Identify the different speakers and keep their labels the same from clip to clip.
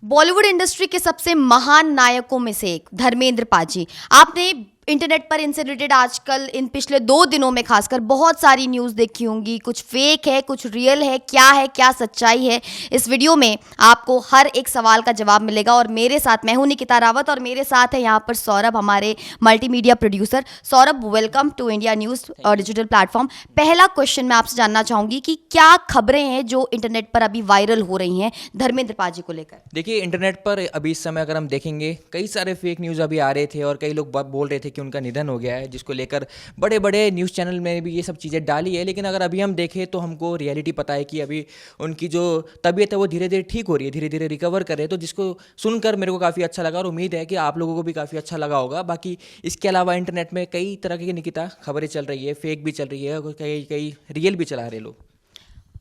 Speaker 1: Bollywood industry के सबसे महान नायकों में से एक धर्मेंद्र पाजी। आपने इंटरनेट पर इनसे रिलेटेड आजकल इन पिछले 2 दिनों में खासकर बहुत सारी न्यूज़ देखी होंगी। कुछ फेक है, कुछ रियल है, क्या सच्चाई है। इस वीडियो में आपको हर एक सवाल का जवाब मिलेगा और मेरे साथ मैं हूं निकिता रावत और मेरे साथ है यहाँ पर सौरभ, हमारे multimedia producer. Saurabh, welcome to India News और डिजिटल प्लेटफॉर्म। पहला क्वेश्चन मैं आपसे जानना चाहूंगी कि क्या खबरें हैं जो इंटरनेट पर अभी वायरल हो रही हैं धर्मेंद्र पाजी को लेकर?
Speaker 2: देखिए, इंटरनेट पर अभी इस समय अगर हम देखेंगे कई सारे फेक न्यूज़ अभी आ रहे थे और कई लोग बोल रहे थे कि उनका निधन हो गया है, जिसको लेकर बड़े बड़े न्यूज़ चैनल में भी ये सब चीज़ें डाली है। लेकिन अगर अभी हम देखें तो हमको रियलिटी पता है कि अभी उनकी जो तबीयत है वो धीरे धीरे ठीक हो रही है, धीरे धीरे रिकवर कर रहे हैं। तो जिसको सुनकर मेरे को काफ़ी अच्छा लगा और उम्मीद है कि आप लोगों को भी काफ़ी अच्छा लगा होगा। बाकी इसके अलावा इंटरनेट में कई तरह की निकिता खबरें चल रही है, फेक भी चल रही है, कई रियल भी चला रहे लोग।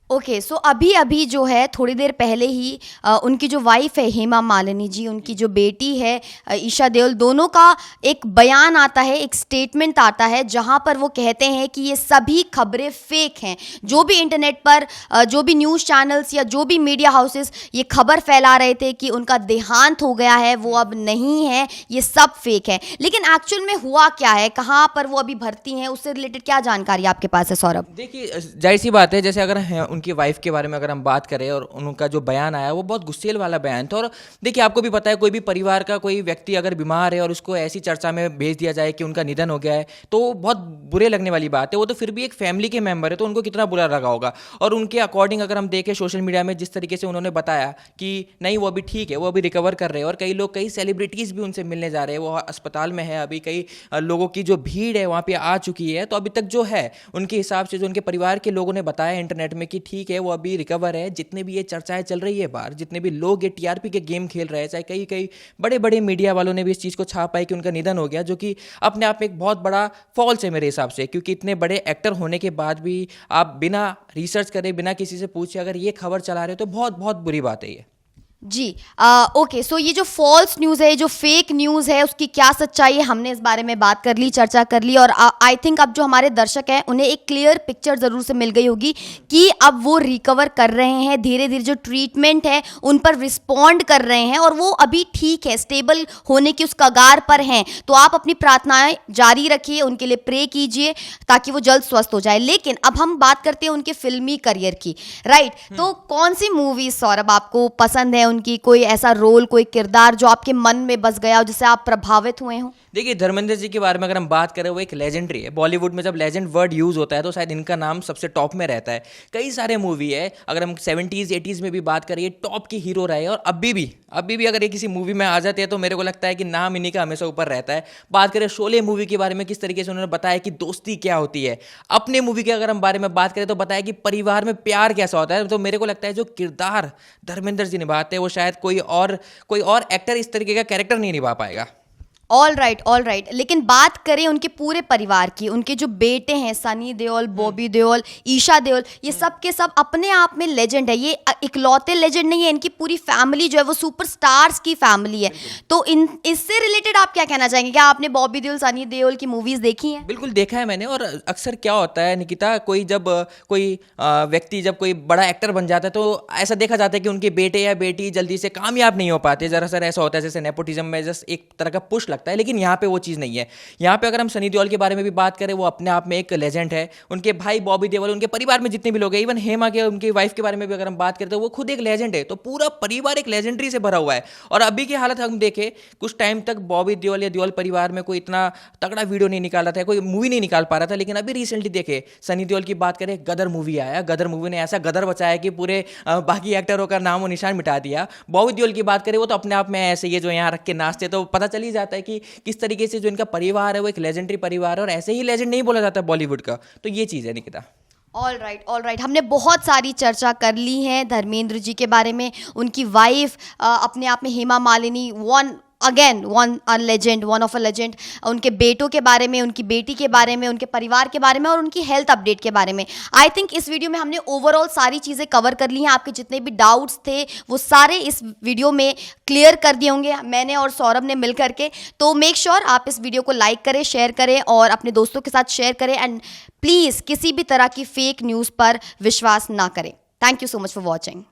Speaker 1: ओके, सो अभी जो है थोड़ी देर पहले ही उनकी जो वाइफ है हेमा मालिनी जी, उनकी जो बेटी है ईशा देओल, दोनों का एक बयान आता है, एक स्टेटमेंट आता है जहां पर वो कहते हैं कि ये सभी खबरें फेक हैं। जो भी इंटरनेट पर जो भी न्यूज़ चैनल्स या जो भी मीडिया हाउसेस ये खबर फैला रहे थे कि उनका देहांत हो गया है, वो अब नहीं है, ये सब फेक है। लेकिन एक्चुअल में हुआ क्या है, कहाँ पर वो अभी भर्ती हैं, उससे रिलेटेड क्या जानकारी आपके पास है सौरभ?
Speaker 2: देखिए, जाहिर सी बात है, जैसे अगर उनकी वाइफ के बारे में अगर हम बात करें और उनका जो बयान आया वो बहुत गुस्सेल वाला बयान था। और देखिए, आपको भी पता है, कोई भी परिवार का कोई व्यक्ति अगर बीमार है और उसको ऐसी चर्चा में भेज दिया जाए कि उनका निधन हो गया है तो बहुत बुरे लगने वाली बात है। वो तो फिर भी एक फैमिली के मेंबर है, तो उनको कितना बुरा लगा होगा। और उनके अकॉर्डिंग अगर हम देखें सोशल मीडिया में जिस तरीके से उन्होंने बताया कि नहीं, वो अभी ठीक है, वो अभी रिकवर कर रहे हैं और कई लोग, कई सेलिब्रिटीज़ भी उनसे मिलने जा रहे हैं, वो अस्पताल में है, अभी कई लोगों की जो भीड़ है वहाँ पर आ चुकी है। तो अभी तक जो है उनके हिसाब से जो उनके परिवार के लोगों ने बताया इंटरनेट में कि ठीक है, वो अभी रिकवर है। जितने भी ये चर्चाएं चल रही है बाहर, जितने भी लोग ये टीआरपी के गेम खेल रहे हैं, चाहे कई बड़े बड़े मीडिया वालों ने भी इस चीज़ को छापा है कि उनका निधन हो गया, जो कि अपने आप में एक बहुत बड़ा फॉल्स है मेरे हिसाब से। क्योंकि इतने बड़े एक्टर होने के बाद भी आप बिना रिसर्च करे, बिना किसी से पूछे अगर ये खबर चला रहे हो तो बहुत बहुत बुरी बात है ये।
Speaker 1: जी, ओके, सो ये जो फॉल्स न्यूज़ है, जो फेक न्यूज़ है, उसकी क्या सच्चाई है, हमने इस बारे में बात कर ली, चर्चा कर ली। और आई थिंक अब जो हमारे दर्शक हैं उन्हें एक क्लियर पिक्चर ज़रूर से मिल गई होगी कि अब वो रिकवर कर रहे हैं, धीरे धीरे जो ट्रीटमेंट है उन पर रिस्पॉन्ड कर रहे हैं और वो अभी ठीक है, स्टेबल होने की उस कगार पर हैं। तो आप अपनी प्रार्थनाएं जारी रखिए, उनके लिए प्रे कीजिए ताकि वो जल्द स्वस्थ हो जाए। लेकिन अब हम बात करते हैं उनके फिल्मी करियर की, राइट? तो कौन सी मूवीज सौरभ आपको पसंद है, उनकी कोई ऐसा रोल, कोई किरदार जो आपके मन में बस गया हो, जिससे आप प्रभावित हुए हो?
Speaker 2: देखिए, धर्मेंद्र जी के बारे में अगर हम बात करें, वो एक लेजेंडरी है। बॉलीवुड में जब लेजेंड वर्ड यूज़ होता है तो शायद इनका नाम सबसे टॉप में रहता है। कई सारे मूवी है, अगर हम 70s 80s में भी बात करें, टॉप के हीरो रहे और अभी भी अगर ये किसी मूवी में आ जाते हैं तो मेरे को लगता है कि नाम इन्हीं का हमेशा ऊपर रहता है। बात करें शोले मूवी के बारे में, किस तरीके से उन्होंने बताया कि दोस्ती क्या होती है। अपने मूवी के अगर हम बारे में बात करें तो बताया कि परिवार में प्यार कैसा होता है। तो मेरे को लगता है जो किरदार धर्मेंद्र जी निभाते हैं वो शायद कोई और एक्टर इस तरीके का कैरेक्टर नहीं निभा पाएगा।
Speaker 1: All right. लेकिन बात करें उनके पूरे परिवार की, उनके जो बेटे हैं सनी देओल, बॉबी देओल, ईशा देओल, ये सब के सब अपने आप में लेजेंड है। ये इकलौते लेजेंड नहीं है, इनकी पूरी फैमिली जो है वो सुपरस्टार्स की फैमिली है। तो इससे रिलेटेड आप क्या कहना चाहेंगे? क्या आपने बॉबी देओल, सनी देओल की मूवीज देखी हैं?
Speaker 2: बिल्कुल देखा है मैंने। और अक्सर क्या होता है निकिता, कोई व्यक्ति जब कोई बड़ा एक्टर बन जाता है तो ऐसा देखा जाता है कि उनके बेटे या बेटी जल्दी से कामयाब नहीं हो पाते। दरअसल ऐसा होता है जैसे नेपोटिज्म में जस्ट एक तरह का पुश लगता है। लेकिन यहाँ पे वो चीज़ नहीं है। यहाँ पे अगर हम सनी देओल के बारे में भी बात करें, वो अपने आप में एक लेजेंड है। उनके भाई बॉबी देओल, उनके परिवार में जितने भी लोग हैं, इवन हेमा के, उनकी वाइफ के बारे में भी अगर हम बात करें तो वो खुद एक लेजेंड है। तो पूरा परिवार एक लेजेंडरी से भरा हुआ है। और अभी की हालत हम देखें, कुछ टाइम तक बॉबी देओल या देओल परिवार में कोई इतना तगड़ा वीडियो नहीं निकाल रहा था, कोई मूवी नहीं निकाल पा रहा था। लेकिन अभी रिसेंटली देखे, सनी देओल की बात करें, गदर मूवी आया। गदर मूवी ने ऐसा गदर बचाया कि पूरे बाकी एक्टरों का नाम और निशान मिटा दिया। बॉबी देओल की बात करें, वो तो अपने आप में ऐसे ये जो यहाँ रख के नाचते, तो पता चल ही जाता है कि किस तरीके से जो इनका परिवार है वो एक लेजेंडरी परिवार है। और ऐसे ही लेजेंड नहीं बोला जाता बॉलीवुड का। तो ये चीज़ है निकिता।
Speaker 1: All right. हमने बहुत सारी चर्चा कर ली है धर्मेंद्र जी के बारे में। उनकी वाइफ अपने आप में Hema Malini, one of a legend. उनके बेटों के बारे में, उनकी बेटी के बारे में, उनके परिवार के बारे में और उनकी हेल्थ अपडेट के बारे में। आई थिंक इस वीडियो में हमने ओवरऑल सारी चीज़ें कवर कर ली हैं। आपके जितने भी डाउट्स थे वो सारे इस वीडियो में क्लियर कर दिए होंगे मैंने और सौरभ ने मिल करके। तो मेक श्योर आप इस वीडियो को लाइक करें, शेयर करें और अपने दोस्तों के साथ शेयर करें। एंड प्लीज़ किसी भी तरह की फेक न्यूज़ पर विश्वास ना करें। Thank you so much for watching.